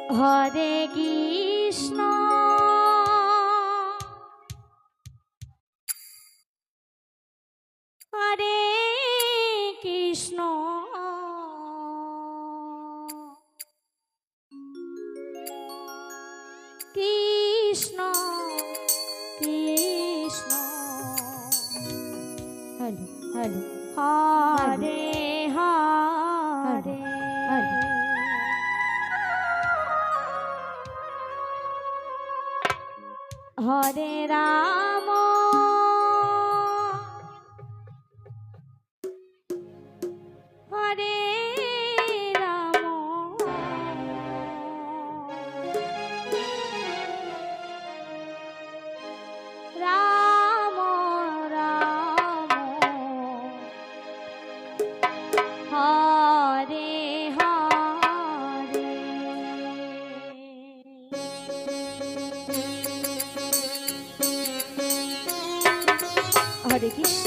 Hare Krishna Hare Krishna Krishna Krishna hello hello Hare Hare Hare Ram Hare Ram Ram Ram Hare Hare Hare Krishna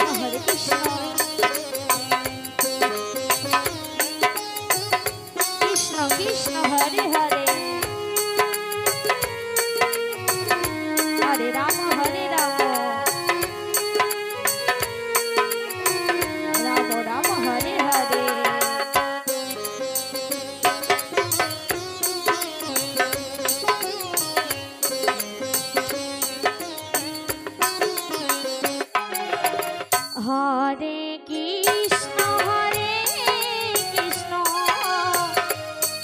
Krishna Krishna Hare Hare Hare Ram Ram Ram Hare Hare Hare Krishna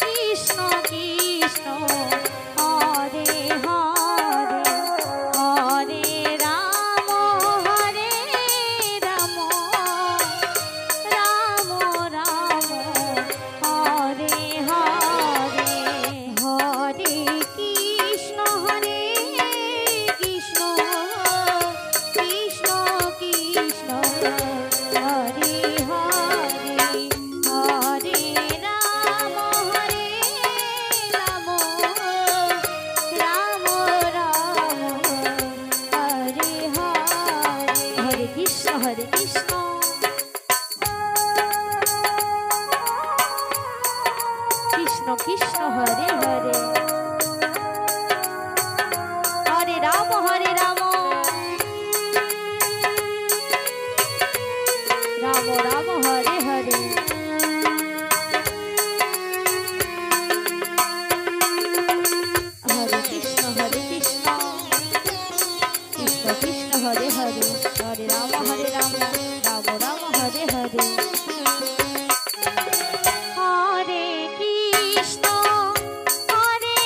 Krishna Krishna Hare Hare Hare Ram Ram Ram Hare Hare Hare Krishna Krishna Krishna Krishna Hare Hare Hare Ram Ram Ram Hare Hare Hare Krishna Krishna Krishna Hare Hare Hare Ram Ram Ram Hare Hare Hare Krishna Krishna Krishna Hare Hare Hare Ram Ram Ram Hare Hare Hare Krishna Hare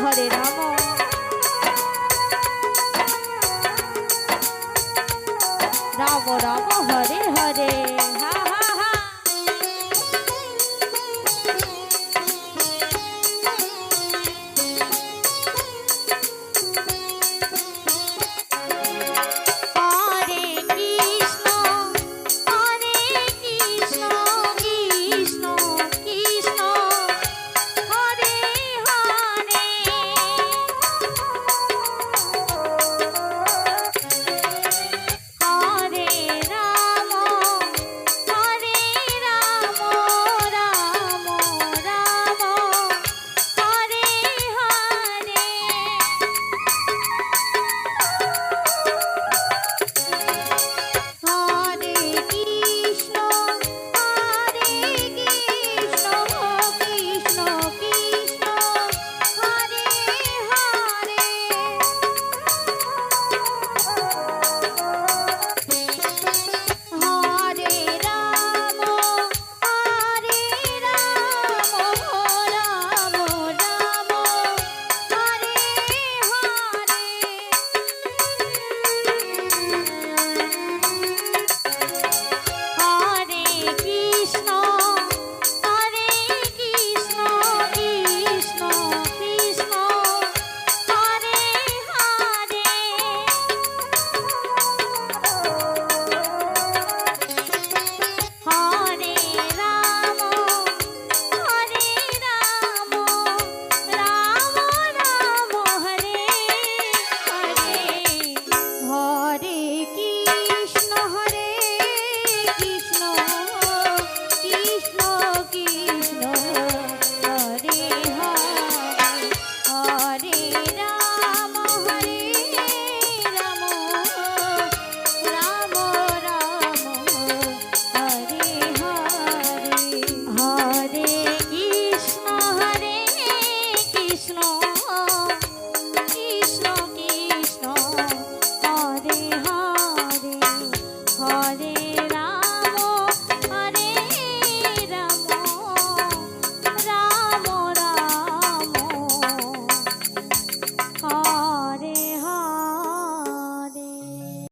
Hare Ram Ram Ram Hare